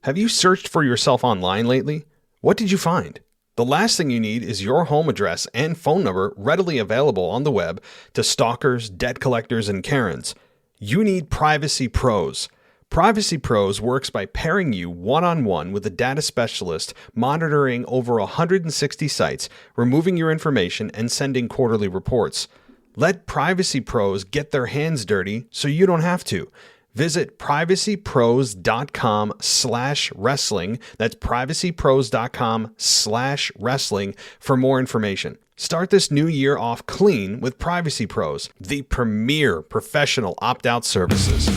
Have you searched for yourself online lately? What did you find? The last thing you need is your home address and phone number readily available on the web to stalkers, debt collectors, and Karens. You need Privacy Pros. Privacy Pros works by pairing you one-on-one with a data specialist monitoring over 160 sites, removing your information, and sending quarterly reports. Let Privacy Pros get their hands dirty so you don't have to. Visit privacypros.com/wrestling. That's privacypros.com/wrestling for more information. Start this new year off clean with Privacy Pros, the premier professional opt-out services.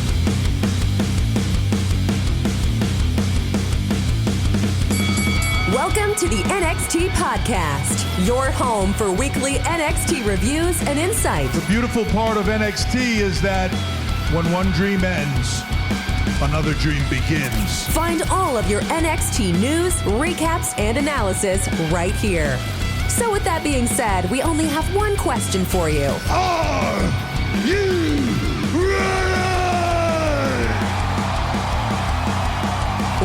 Welcome to the NXT Podcast, your home for weekly NXT reviews and insight. The beautiful part of NXT is that when one dream ends, another dream begins. Find all of your NXT news, recaps, and analysis right here. So with that being said, we only have one question for you. Are you ready?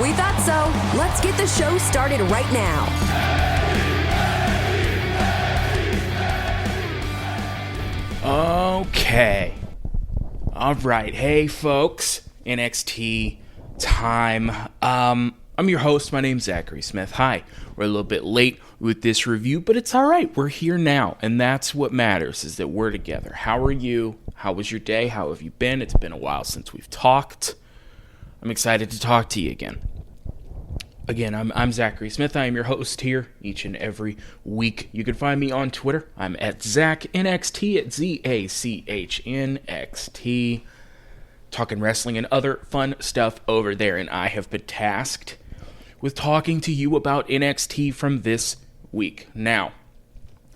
We thought so. Let's get the show started right now. Okay. All right. Hey, folks. NXT time. I'm your host. My name's Zachary Smith. Hi. We're a little bit late with this review, but it's all right. We're here now, and that's what matters, is that we're together. How are you? How was your day? How have you been? It's been a while since we've talked. I'm excited to talk to you again. Again, I'm Zachary Smith. I am your host here each and every week. You can find me on Twitter. I'm at ZachNXT, at ZACHNXT. Talking wrestling and other fun stuff over there. And I have been tasked with talking to you about NXT from this week. Now,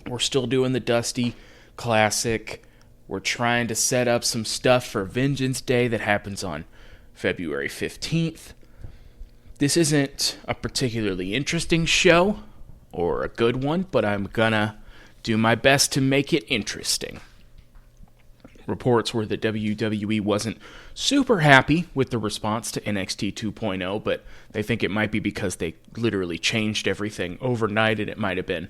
we're still doing the Dusty Classic. We're trying to set up some stuff for Vengeance Day that happens on February 15th. This isn't a particularly interesting show or a good one, but I'm gonna do my best to make it interesting. Reports were that WWE wasn't super happy with the response to NXT 2.0, but they think it might be because they literally changed everything overnight and it might have been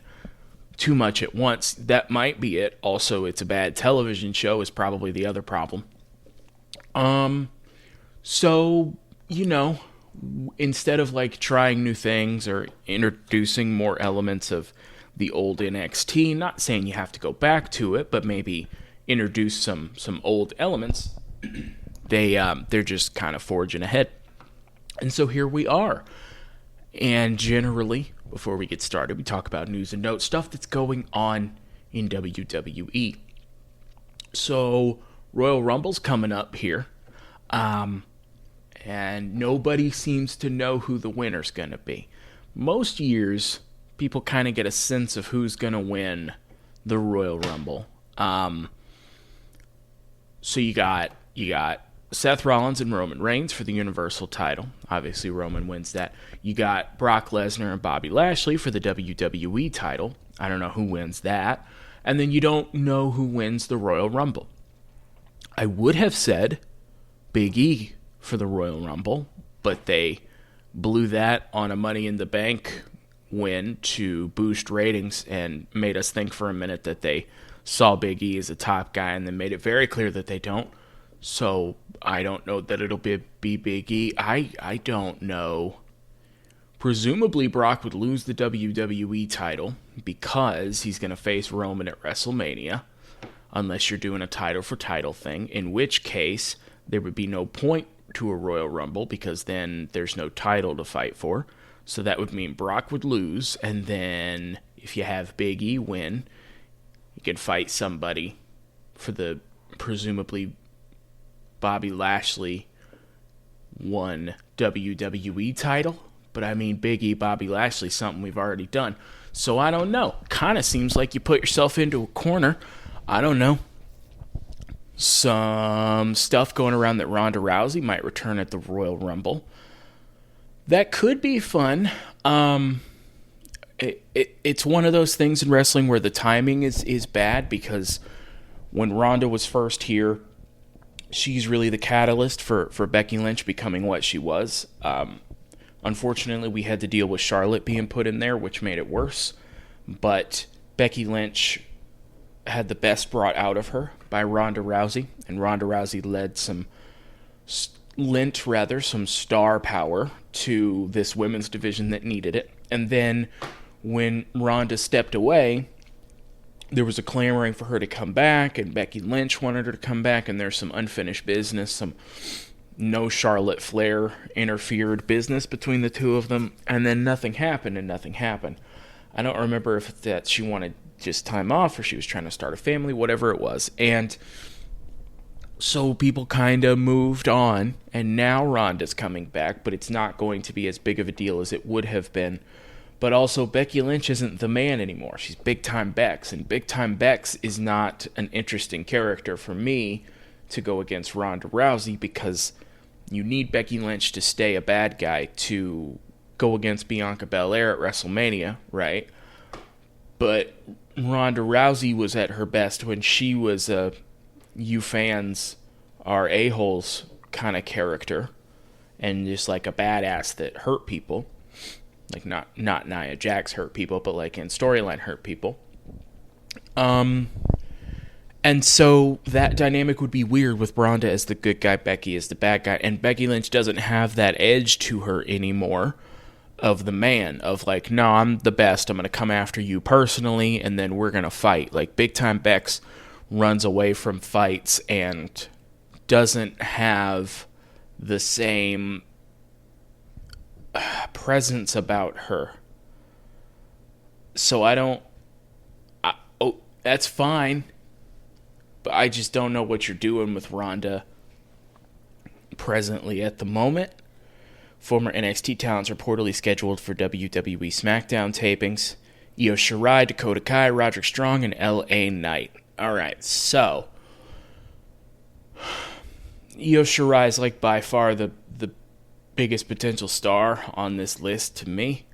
too much at once. That might be it. Also, it's a bad television show is probably the other problem. So, instead of trying new things or introducing more elements of the old NXT, not saying you have to go back to it, but maybe introduce some old elements, they're just kind of forging ahead. And so here we are. And generally, before we get started, we talk about news and notes, stuff that's going on in WWE. So Royal Rumble's coming up here. And nobody seems to know who the winner's going to be. Most years, people kind of get a sense of who's going to win the Royal Rumble. So you got Seth Rollins and Roman Reigns for the Universal title. Obviously, Roman wins that. You got Brock Lesnar and Bobby Lashley for the WWE title. I don't know who wins that. And then you don't know who wins the Royal Rumble. I would have said Big E for the Royal Rumble, but they blew that on a Money in the Bank win to boost ratings and made us think for a minute that they saw Big E as a top guy and then made it very clear that they don't. So I don't know that it'll be Big E. I don't know. Presumably Brock would lose the WWE title because he's going to face Roman at WrestleMania, unless you're doing a title for title thing, in which case there would be no point to a Royal Rumble because then there's no title to fight for. So that would mean Brock would lose, and then if you have Big E win, he can fight somebody for the presumably Bobby Lashley won WWE title. But I mean, Big E, Bobby Lashley, something we've already done. So I don't know. Kind of seems like you put yourself into a corner. I don't know. Some stuff going around that Ronda Rousey might return at the Royal Rumble. That could be fun. It's one of those things in wrestling where the timing is bad, because when Ronda was first here, she's really the catalyst for Becky Lynch becoming what she was. Unfortunately, we had to deal with Charlotte being put in there, which made it worse. But Becky Lynch had the best brought out of her by Ronda Rousey, and Ronda Rousey lent some star power to this women's division that needed it. And then when Ronda stepped away, there was a clamoring for her to come back, and Becky Lynch wanted her to come back, and there's some unfinished business, some no Charlotte Flair interfered business between the two of them, and then nothing happened. I don't remember if that she wanted just time off or she was trying to start a family, whatever it was. And so people kind of moved on, and now Ronda's coming back, but it's not going to be as big of a deal as it would have been. But also, Becky Lynch isn't the man anymore. She's Big Time Bex, and Big Time Bex is not an interesting character for me to go against Ronda Rousey, because you need Becky Lynch to stay a bad guy to go against Bianca Belair at WrestleMania, right? But Ronda Rousey was at her best when she was a you fans are a-holes kind of character, and just like a badass that hurt people. Like not Nia Jax hurt people, but like in storyline hurt people. And so that dynamic would be weird with Ronda as the good guy, Becky as the bad guy, and Becky Lynch doesn't have that edge to her anymore of the man, of like, no, I'm the best, I'm going to come after you personally, and then we're going to fight. Like, Big Time Bex runs away from fights and doesn't have the same presence about her. So that's fine, but I just don't know what you're doing with Ronda presently at the moment. Former NXT talents reportedly scheduled for WWE SmackDown tapings: Io Shirai, Dakota Kai, Roderick Strong, and LA Knight. Alright, so Io Shirai is like by far the biggest potential star on this list to me.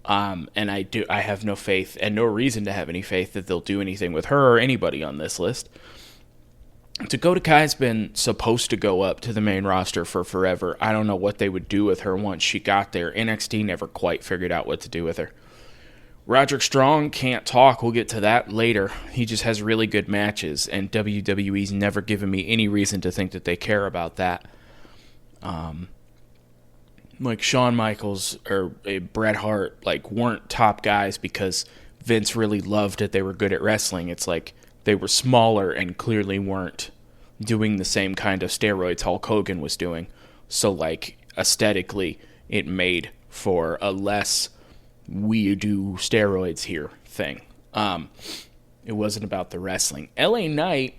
And I have no faith and no reason to have any faith that they'll do anything with her or anybody on this list. Dakota Kai's been supposed to go up to the main roster for forever. I don't know what they would do with her once she got there. NXT never quite figured out what to do with her. Roderick Strong can't talk. We'll get to that later. He just has really good matches, and WWE's never given me any reason to think that they care about that. Like Shawn Michaels or Bret Hart, like, weren't top guys because Vince really loved that they were good at wrestling. It's like they were smaller and clearly weren't doing the same kind of steroids Hulk Hogan was doing. So, like, aesthetically, it made for a less we do steroids here thing. It wasn't about the wrestling. LA Knight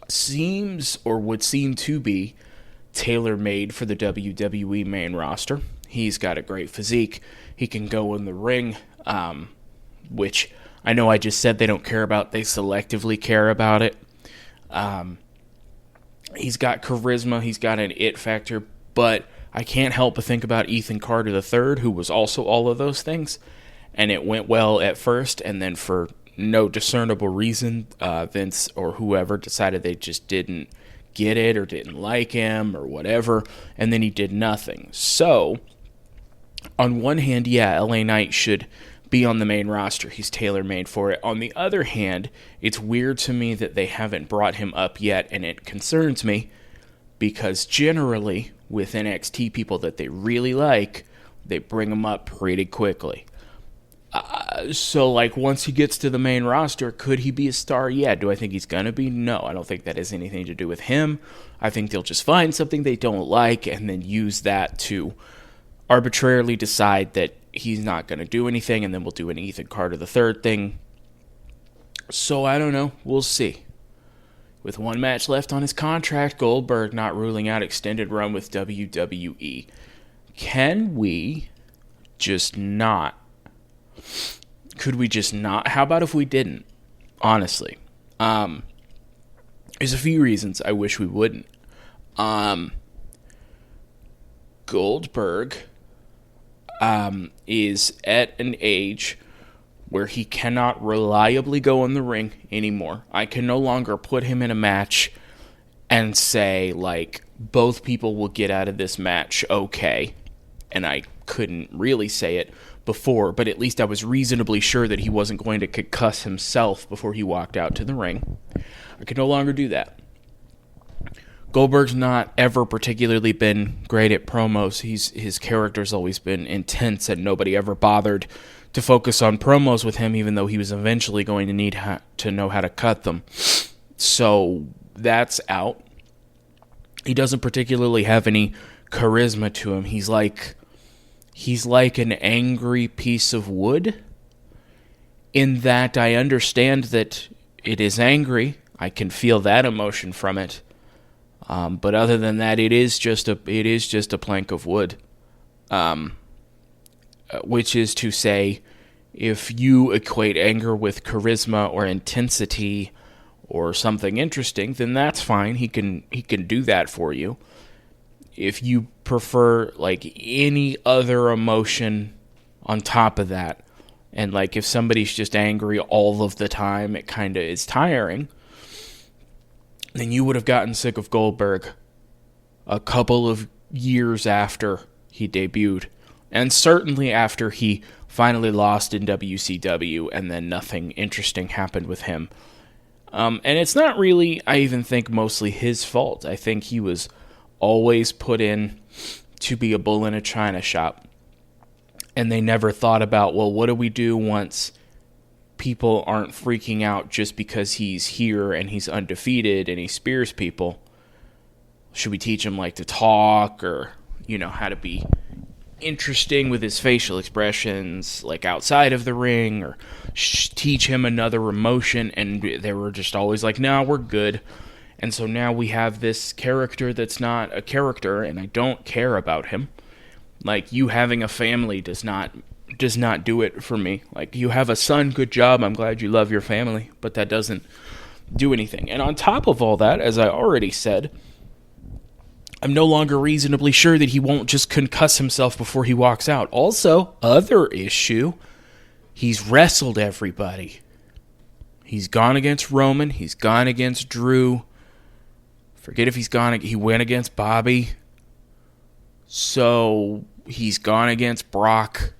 seems, or would seem to be, tailor-made for the WWE main roster. He's got a great physique. He can go in the ring, which I know I just said they don't care about. They selectively care about it. He's got charisma. He's got an it factor. But I can't help but think about Ethan Carter III, who was also all of those things. And it went well at first, and then for no discernible reason, Vince or whoever decided they just didn't get it or didn't like him or whatever, and then he did nothing. So, on one hand, yeah, LA Knight should be on the main roster. He's tailor-made for it. On the other hand, it's weird to me that they haven't brought him up yet, and it concerns me because generally, with NXT people that they really like, they bring them up pretty quickly. So, like, once he gets to the main roster, could he be a star? Yeah. Do I think he's going to be? No, I don't think that has anything to do with him. I think they'll just find something they don't like and then use that to arbitrarily decide that he's not going to do anything, and then we'll do an Ethan Carter III thing. So, I don't know. We'll see. With one match left on his contract, Goldberg not ruling out extended run with WWE. Can we just not? Could we just not? How about if we didn't? Honestly. There's a few reasons I wish we wouldn't. Goldberg is at an age where he cannot reliably go in the ring anymore. I can no longer put him in a match and say, like, both people will get out of this match okay, and I couldn't really say it before, but at least I was reasonably sure that he wasn't going to concuss himself before he walked out to the ring. I could no longer do that. Goldberg's not ever particularly been great at promos. His character's always been intense, and nobody ever bothered to focus on promos with him, even though he was eventually going to need to know how to cut them. So that's out. He doesn't particularly have any charisma to him. He's like an angry piece of wood, in that I understand that it is angry. I can feel that emotion from it. But other than that, it is just a plank of wood. Which is to say, if you equate anger with charisma or intensity or something interesting, then that's fine. He can do that for you. If you prefer like any other emotion on top of that, and like if somebody's just angry all of the time, it kind of is tiring, then you would have gotten sick of Goldberg a couple of years after he debuted. And certainly after he finally lost in WCW, and then nothing interesting happened with him. And it's not really, I even think, mostly his fault. I think he was always put in to be a bull in a china shop. And they never thought about, well, what do we do once people aren't freaking out just because he's here and he's undefeated and he spears people? Should we teach him like to talk, or, how to be interesting with his facial expressions, like outside of the ring, or teach him another emotion? And they were just always like, no, we're good. And so now we have this character that's not a character, and I don't care about him. Like, you having a family does not do it for me. Like, you have a son, good job, I'm glad you love your family, but that doesn't do anything. And on top of all that, as I already said, I'm no longer reasonably sure that he won't just concuss himself before he walks out. Also, other issue, he's wrestled everybody. He's gone against Roman, he's gone against Drew. Forget if he went against Bobby. So, he's gone against Brock.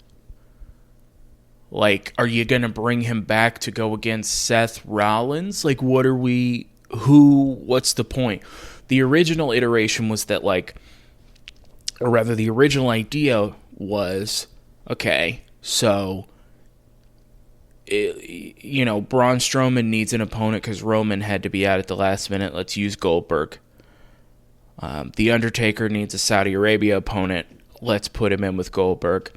Like, are you going to bring him back to go against Seth Rollins? Like, what's the point? The original iteration was that, the original idea was, okay, so, Braun Strowman needs an opponent because Roman had to be out at the last minute. Let's use Goldberg. The Undertaker needs a Saudi Arabia opponent. Let's put him in with Goldberg.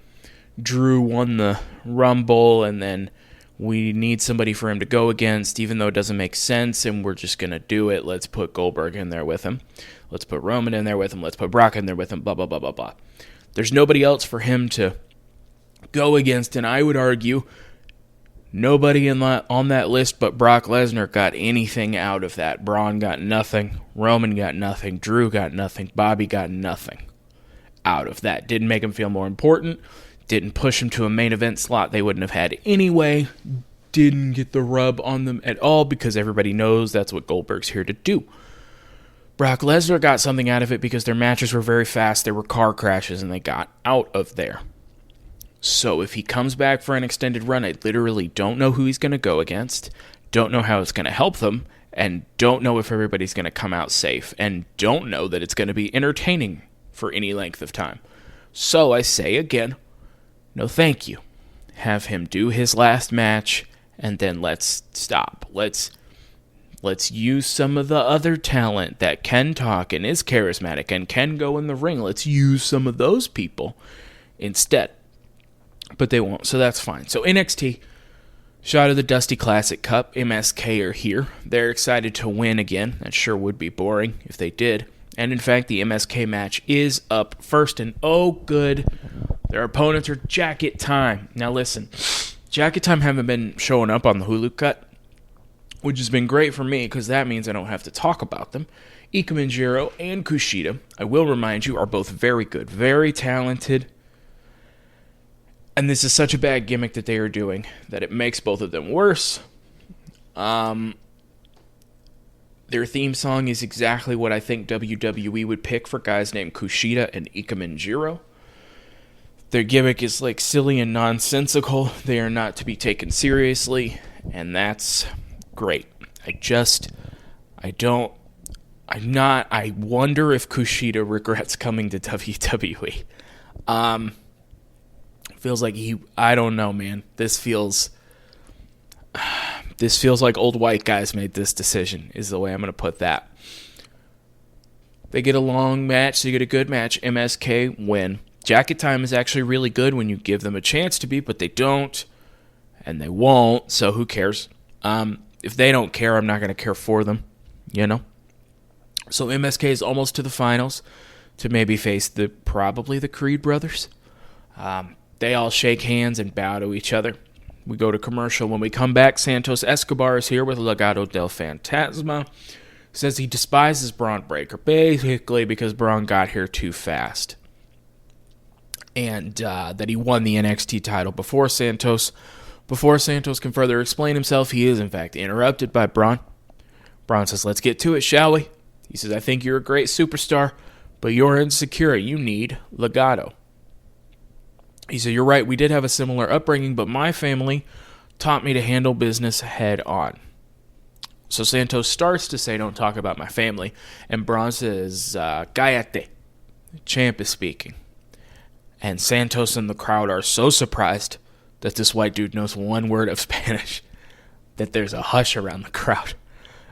Drew won the Rumble, and then we need somebody for him to go against, even though it doesn't make sense, and we're just going to do it. Let's put Goldberg in there with him. Let's put Roman in there with him. Let's put Brock in there with him, blah, blah, blah, blah, blah. There's nobody else for him to go against, and I would argue nobody on that list but Brock Lesnar got anything out of that. Braun got nothing. Roman got nothing. Drew got nothing. Bobby got nothing out of that. Didn't make him feel more important. Didn't push him to a main event slot they wouldn't have had anyway. Didn't get the rub on them at all because everybody knows that's what Goldberg's here to do. Brock Lesnar got something out of it because their matches were very fast. There were car crashes and they got out of there. So if he comes back for an extended run, I literally don't know who he's going to go against, don't know how it's going to help them, and don't know if everybody's going to come out safe, and don't know that it's going to be entertaining for any length of time. So I say again, no thank you. Have him do his last match, and then let's stop. Let's use some of the other talent that can talk and is charismatic and can go in the ring. Let's use some of those people instead. But they won't, so that's fine. So NXT, shot of the Dusty Classic Cup. MSK are here. They're excited to win again. That sure would be boring if they did. And in fact, the MSK match is up first, and oh good, their opponents are Jacket Time. Now listen, Jacket Time haven't been showing up on the Hulu cut, which has been great for me because that means I don't have to talk about them. Ikemenjiro and Kushida, I will remind you, are both very good, very talented. And this is such a bad gimmick that they are doing that it makes both of them worse. Their theme song is exactly what I think WWE would pick for guys named Kushida and Ikemenjiro. Their gimmick is like silly and nonsensical. They are not to be taken seriously, and that's great. I wonder if Kushida regrets coming to WWE. Feels like I don't know, man. This feels like old white guys made this decision, is the way I'm going to put that. They get a long match, they get a good match. MSK win. Jacket Time is actually really good when you give them a chance to be, but they don't, and they won't, so who cares? If they don't care, I'm not going to care for them, you know? So MSK is almost to the finals to maybe face probably the Creed brothers. They all shake hands and bow to each other. We go to commercial. When we come back, Santos Escobar is here with Legado del Fantasma. Says he despises Braun Breaker, basically because Braun got here too fast. And that he won the NXT title before Santos. Before Santos can further explain himself, he is in fact interrupted by Braun. Braun says, let's get to it, shall we? He says, I think you're a great superstar, but you're insecure. You need Legado. He said, you're right, we did have a similar upbringing, but my family taught me to handle business head on. So Santos starts to say, don't talk about my family. And Braun says, cállate. The champ is speaking. And Santos and the crowd are so surprised that this white dude knows one word of Spanish that there's a hush around the crowd.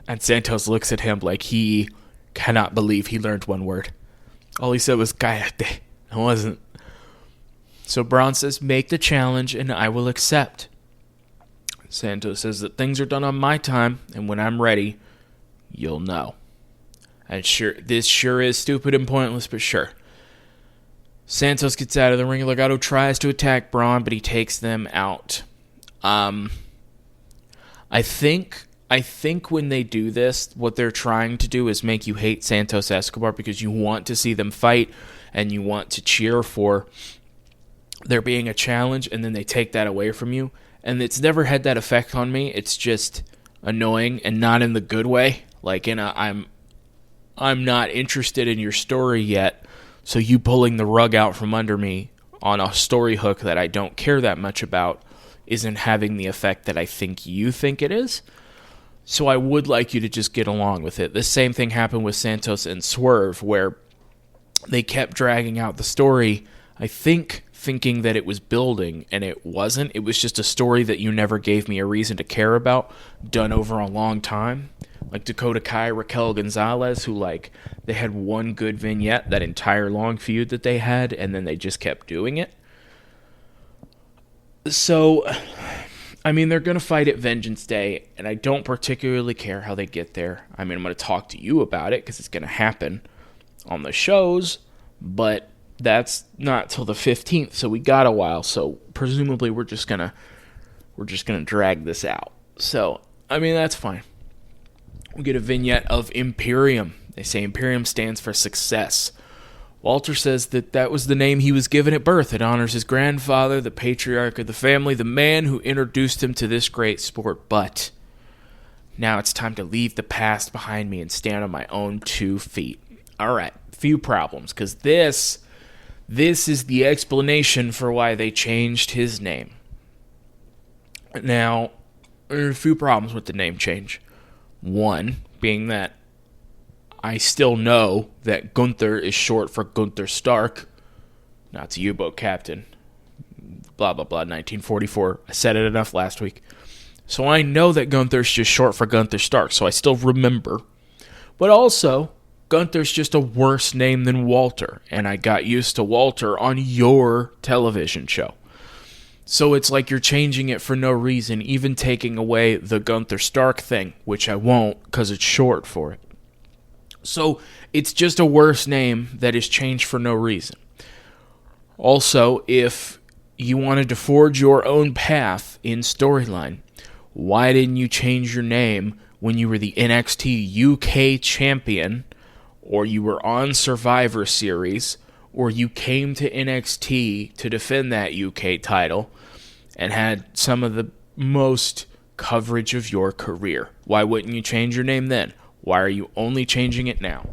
And Santos looks at him like he cannot believe he learned one word. All he said was, cállate. It wasn't. So Braun says, make the challenge and I will accept. Santos says that things are done on my time, and when I'm ready, you'll know. And this sure is stupid and pointless, but sure. Santos gets out of the ring. Legado tries to attack Braun, but he takes them out. I think when they do this, what they're trying to do is make you hate Santos Escobar because you want to see them fight and you want to cheer for there being a challenge, and then they take that away from you. And it's never had that effect on me. It's just annoying, and not in the good way. Like I'm not interested in your story yet, so you pulling the rug out from under me on a story hook that I don't care that much about isn't having the effect that I think you think it is. So I would like you to just get along with it. The same thing happened with Santos and Swerve, where they kept dragging out the story, I think thinking that it was building, and it wasn't. It was just a story that you never gave me a reason to care about, done over a long time. Like Dakota Kai, Raquel Gonzalez, who they had one good vignette, that entire long feud that they had, and then they just kept doing it. So, I mean, they're going to fight at Vengeance Day, and I don't particularly care how they get there. I mean, I'm going to talk to you about it, because it's going to happen on the shows, but that's not till the 15th, so we got a while. So presumably we're just gonna drag this out. So I mean, that's fine. We get a vignette of Imperium. They say Imperium stands for success. Walter says that was the name he was given at birth. It honors his grandfather, the patriarch of the family, the man who introduced him to this great sport. But now it's time to leave the past behind me and stand on my own 2 feet. All right, few problems, because this is the explanation for why they changed his name. Now, there are a few problems with the name change. One being that I still know that Gunther is short for Gunther Stark, Nazi U-boat captain, blah, blah, blah, 1944. I said it enough last week. So I know that Gunther's just short for Gunther Stark, so I still remember. But also, Gunther's just a worse name than Walter, and I got used to Walter on your television show. So it's like you're changing it for no reason, even taking away the Gunther Stark thing, which I won't because it's short for it. So it's just a worse name that is changed for no reason. Also, if you wanted to forge your own path in storyline, why didn't you change your name when you were the NXT UK champion, or you were on Survivor Series, or you came to NXT to defend that UK title and had some of the most coverage of your career? Why wouldn't you change your name then? Why are you only changing it now?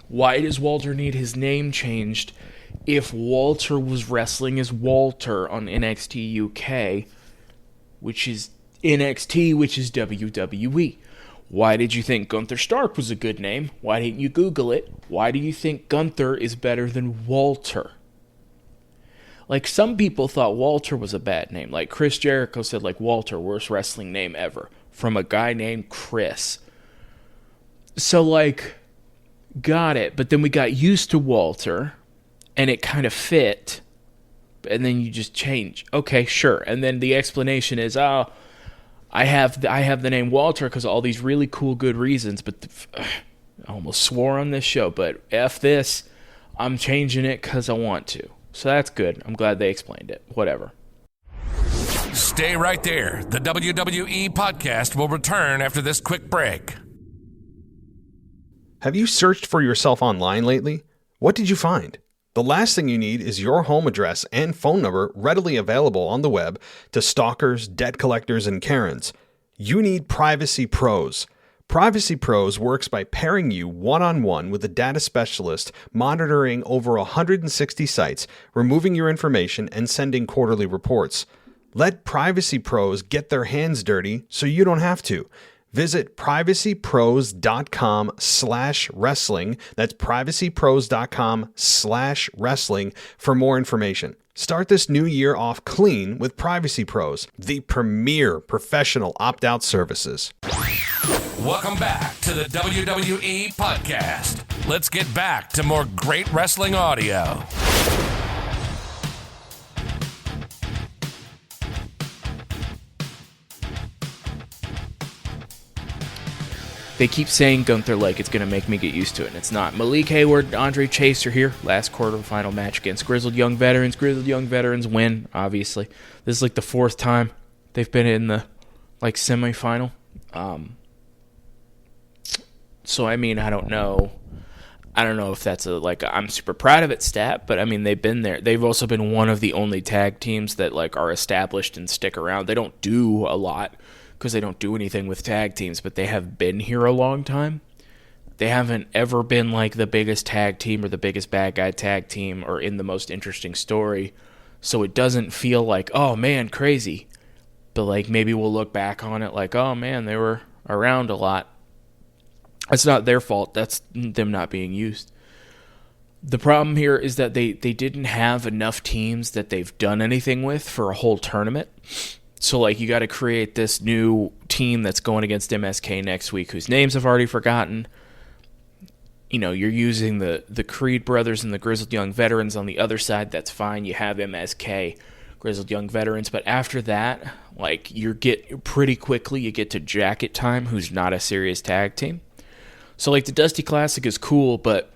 Why does Walter need his name changed if Walter was wrestling as Walter on NXT UK, which is NXT, which is WWE? Why did you think Gunther Stark was a good name? Why didn't you Google it? Why do you think Gunther is better than Walter? Like, some people thought Walter was a bad name. Like, Chris Jericho said, like, Walter, worst wrestling name ever. From a guy named Chris. So, like, got it. But then we got used to Walter, and it kind of fit. And then you just change. Okay, sure. And then the explanation is, oh, I have the name Walter because of all these really cool, good reasons. But I almost swore on this show. But F this. I'm changing it because I want to. So that's good. I'm glad they explained it. Whatever. Stay right there. The WWE podcast will return after this quick break. Have you searched for yourself online lately? What did you find? The last thing you need is your home address and phone number readily available on the web to stalkers, debt collectors, and Karens. You need Privacy Pros. Privacy Pros works by pairing you one-on-one with a data specialist monitoring over 160 sites, removing your information, and sending quarterly reports. Let Privacy Pros get their hands dirty so you don't have to. Visit privacypros.com/wrestling. That's privacypros.com/wrestling for more information. Start this new year off clean with Privacy Pros, the premier professional opt-out services. Welcome back to the WWE podcast. Let's get back to more great wrestling audio. They keep saying Gunther like it's going to make me get used to it, and it's not. Malik Hayward, Andre Chase are here. Last quarterfinal match against Grizzled Young Veterans. Grizzled Young Veterans win, obviously. This is like the fourth time they've been in the semifinal. So, I mean, I don't know. I don't know if that's I'm super proud of it stat, but I mean, they've been there. They've also been one of the only tag teams that are established and stick around. They don't do a lot because they don't do anything with tag teams, but they have been here a long time. They haven't ever been the biggest tag team or the biggest bad guy tag team or in the most interesting story. So it doesn't feel like, oh man, crazy. But maybe we'll look back on it oh man, they were around a lot. That's not their fault. That's them not being used. The problem here is that they didn't have enough teams that they've done anything with for a whole tournament. So, you got to create this new team that's going against MSK next week, whose names I've already forgotten. You're using the Creed brothers and the Grizzled Young Veterans on the other side. That's fine. You have MSK, Grizzled Young Veterans. But after that, you get pretty quickly, you get to Jacket Time, who's not a serious tag team. So, the Dusty Classic is cool, but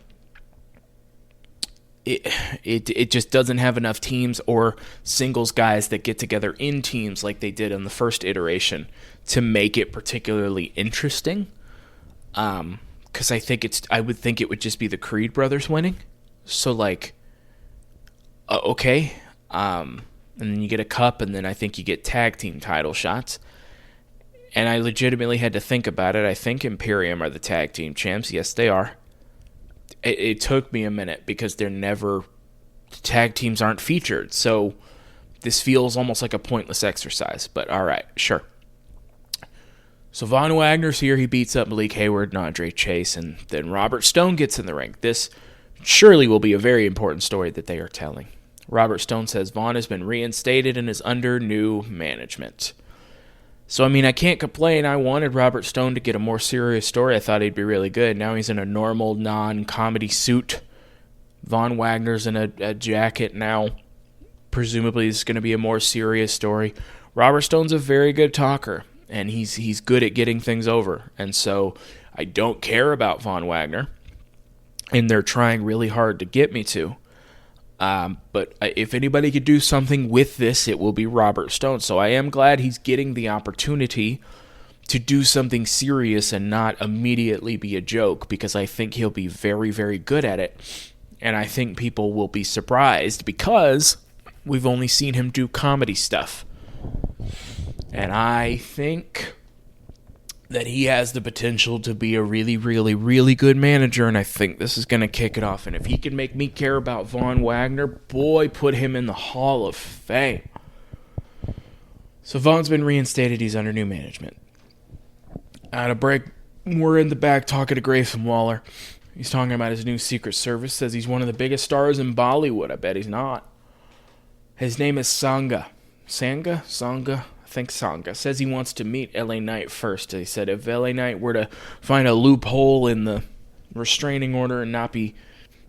it just doesn't have enough teams or singles guys that get together in teams like they did on the first iteration to make it particularly interesting. Because I would think it would just be the Creed brothers winning. So, okay. And then you get a cup, and then I think you get tag team title shots. And I legitimately had to think about it. I think Imperium are the tag team champs. Yes, they are. It took me a minute because tag teams aren't featured. So this feels almost like a pointless exercise. But all right, sure. So Von Wagner's here. He beats up Malik Hayward and Andre Chase. And then Robert Stone gets in the ring. This surely will be a very important story that they are telling. Robert Stone says Von has been reinstated and is under new management. So, I mean, I can't complain. I wanted Robert Stone to get a more serious story. I thought he'd be really good. Now he's in a normal, non-comedy suit. Von Wagner's in a jacket now. Presumably, it's going to be a more serious story. Robert Stone's a very good talker, and he's good at getting things over. And so, I don't care about Von Wagner, and they're trying really hard to get me to. But if anybody could do something with this, it will be Robert Stone. So I am glad he's getting the opportunity to do something serious and not immediately be a joke, because I think he'll be very, very good at it. And I think people will be surprised because we've only seen him do comedy stuff. And I think that he has the potential to be a really, really, really good manager, and I think this is going to kick it off. And if he can make me care about Von Wagner, boy, put him in the Hall of Fame. So Von's been reinstated. He's under new management. At a break, we're in the back talking to Grayson Waller. He's talking about his new Secret Service. Says he's one of the biggest stars in Bollywood. I bet he's not. His name is Sangha. Sangha? I think Sangha. Says he wants to meet LA Knight first. He said if LA Knight were to find a loophole in the restraining order and not be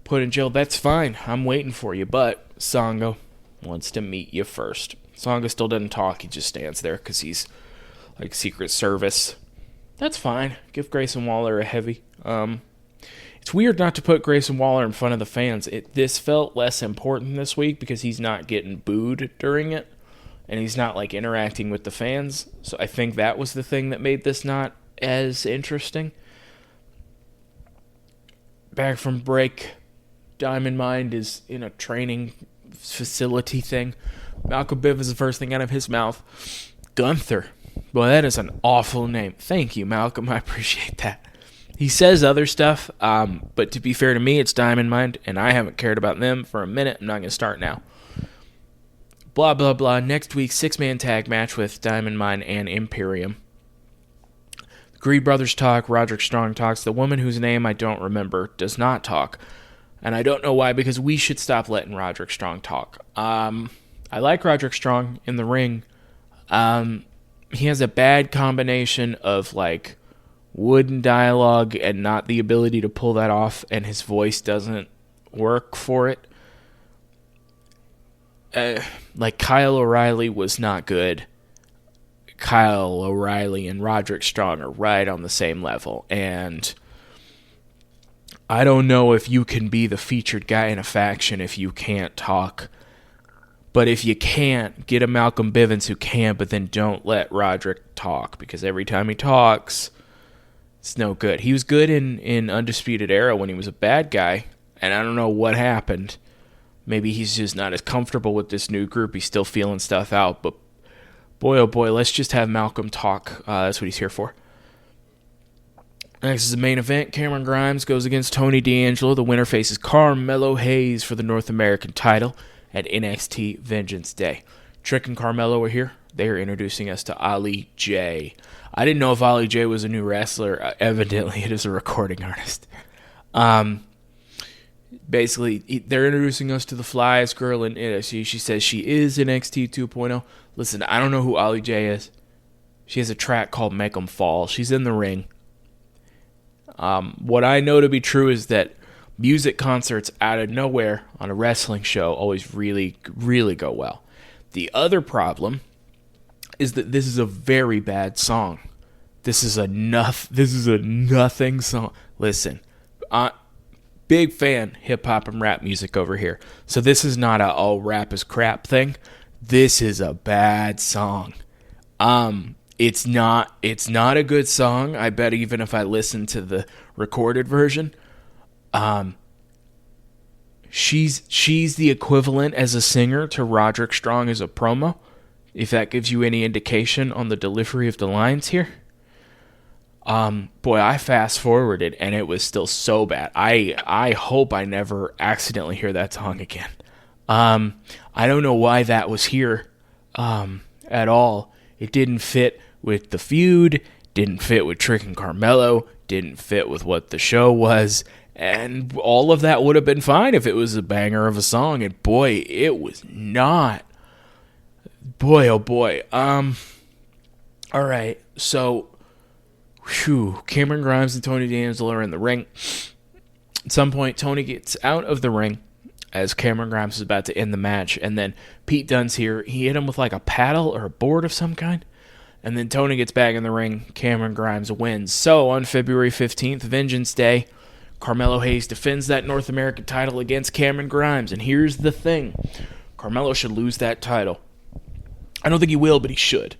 put in jail, that's fine. I'm waiting for you. But Sangha wants to meet you first. Sangha still doesn't talk. He just stands there because he's like Secret Service. That's fine. Give Grayson Waller a heavy. It's weird not to put Grayson Waller in front of the fans. This felt less important this week because he's not getting booed during it, and he's not like interacting with the fans. So I think that was the thing that made this not as interesting. Back from break, Diamond Mind is in a training facility thing. Malcolm Biv is the first thing out of his mouth. Gunther. Boy, that is an awful name. Thank you, Malcolm. I appreciate that. He says other stuff, but to be fair to me, it's Diamond Mind, and I haven't cared about them for a minute. I'm not going to start now. Blah, blah, blah. Next week, 6-man tag match with Diamond Mine and Imperium. The Creed brothers talk. Roderick Strong talks. The woman whose name I don't remember does not talk. And I don't know why, because we should stop letting Roderick Strong talk. I like Roderick Strong in the ring. He has a bad combination of, like, wooden dialogue and not the ability to pull that off, and his voice doesn't work for it. Like Kyle O'Reilly was not good. Kyle O'Reilly and Roderick Strong are right on the same level, and I don't know if you can be the featured guy in a faction if you can't talk. But if you can't, get a Malcolm Bivens who can, but then don't let Roderick talk, because every time he talks, it's no good. He was good in Undisputed Era when he was a bad guy, and I don't know what happened. Maybe he's just not as comfortable with this new group. He's still feeling stuff out, but boy, oh boy, let's just have Malcolm talk. That's what he's here for. Next is the main event. Cameron Grimes goes against Tony D'Angelo. The winner faces Carmelo Hayes for the North American title at NXT Vengeance Day. Trick and Carmelo are here. They are introducing us to Ali J. I didn't know if Ali J was a new wrestler. Evidently, it is a recording artist. Basically, they're introducing us to the flyest girl in NXT. She says she is NXT 2.0. Listen, I don't know who Ali J is. She has a track called Make 'Em Fall. She's in the ring. What I know to be true is that music concerts out of nowhere on a wrestling show always really, really go well. The other problem is that this is a very bad song. This is a nothing song. Listen, big fan hip hop and rap music over here. So this is not a rap is crap thing. This is a bad song. It's not a good song. I bet even if I listen to the recorded version, she's the equivalent as a singer to Roderick Strong as a promo, if that gives you any indication on the delivery of the lines here. Boy, I fast forwarded and it was still so bad. I hope I never accidentally hear that song again. I don't know why that was here at all. It didn't fit with the feud, didn't fit with Trick and Carmelo, didn't fit with what the show was, and all of that would have been fine if it was a banger of a song, and boy, it was not. Boy, oh boy. Alright, so Cameron Grimes and Tony D'Angelo are in the ring. At some point, Tony gets out of the ring as Cameron Grimes is about to end the match, and then Pete Dunne's here. He hit him with like a paddle or a board of some kind, and then Tony gets back in the ring. Cameron Grimes wins. So on February 15th, Vengeance Day, Carmelo Hayes defends that North American title against Cameron Grimes, and here's the thing. Carmelo should lose that title. I don't think he will, but he should.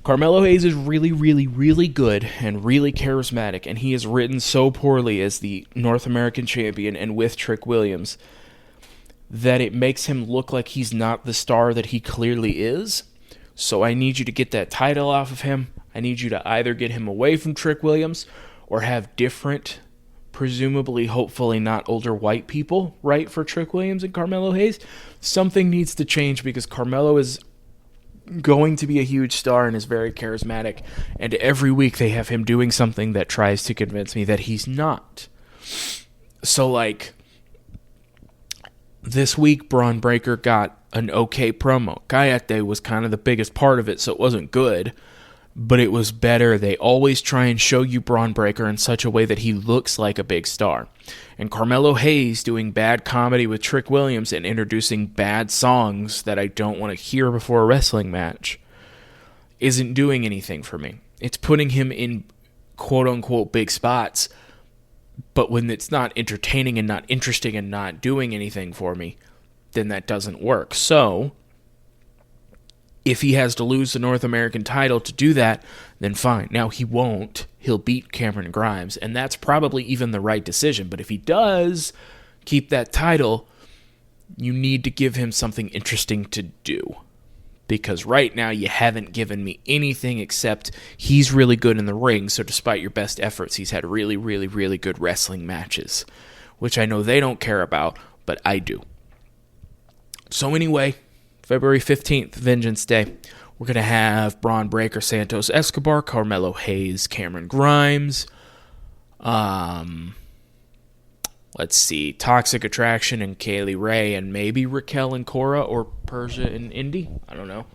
Carmelo Hayes is really, really, really good and really charismatic, and he is written so poorly as the North American champion and with Trick Williams that it makes him look like he's not the star that he clearly is. So I need you to get that title off of him. I need you to either get him away from Trick Williams or have different, presumably, hopefully not older white people write for Trick Williams and Carmelo Hayes. Something needs to change because Carmelo is going to be a huge star and is very charismatic, and every week they have him doing something that tries to convince me that he's not. So, like, this week Braun Breaker got an okay promo. Kayate was kind of the biggest part of it, so it wasn't good, but it was better. They always try and show you Braun Breaker in such a way that he looks like a big star. And Carmelo Hayes doing bad comedy with Trick Williams and introducing bad songs that I don't want to hear before a wrestling match isn't doing anything for me. It's putting him in quote-unquote big spots, but when it's not entertaining and not interesting and not doing anything for me, then that doesn't work. So, if he has to lose the North American title to do that, then fine. Now, he won't. He'll beat Cameron Grimes, and that's probably even the right decision. But if he does keep that title, you need to give him something interesting to do. Because right now, you haven't given me anything except he's really good in the ring, so despite your best efforts, he's had really, really, really good wrestling matches, which I know they don't care about, but I do. So anyway, February 15th, Vengeance Day. We're going to have Braun Breaker, Santos Escobar, Carmelo Hayes, Cameron Grimes. Let's see, Toxic Attraction and Kaylee Ray, and maybe Raquel and Cora, or Persia and Indy. I don't know.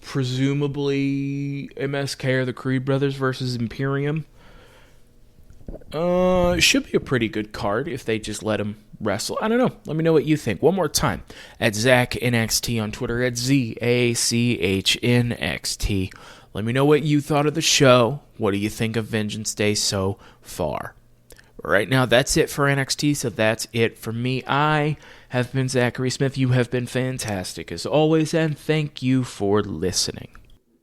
Presumably MSK or the Creed Brothers versus Imperium. It should be a pretty good card if they just let him wrestle. I don't know. Let me know what you think. One more time. At Zach NXT on Twitter, at ZACHNXT. Let me know what you thought of the show. What do you think of Vengeance Day so far? Right now, that's it for NXT, so that's it for me. I have been Zachary Smith. You have been fantastic as always, and thank you for listening.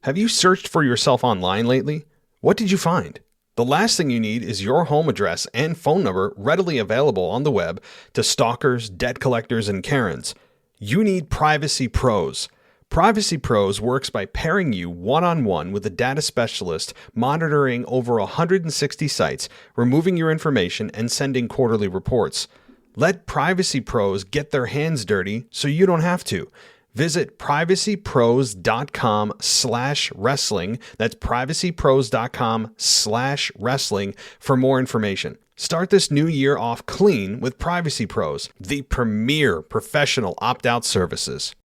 Have you searched for yourself online lately? What did you find? The last thing you need is your home address and phone number readily available on the web to stalkers, debt collectors, and Karens. You need Privacy Pros. Privacy Pros works by pairing you one-on-one with a data specialist monitoring over 160 sites, removing your information, and sending quarterly reports. Let Privacy Pros get their hands dirty so you don't have to. Visit privacypros.com/wrestling. That's privacypros.com/wrestling for more information. Start this new year off clean with Privacy Pros, the premier professional opt-out services.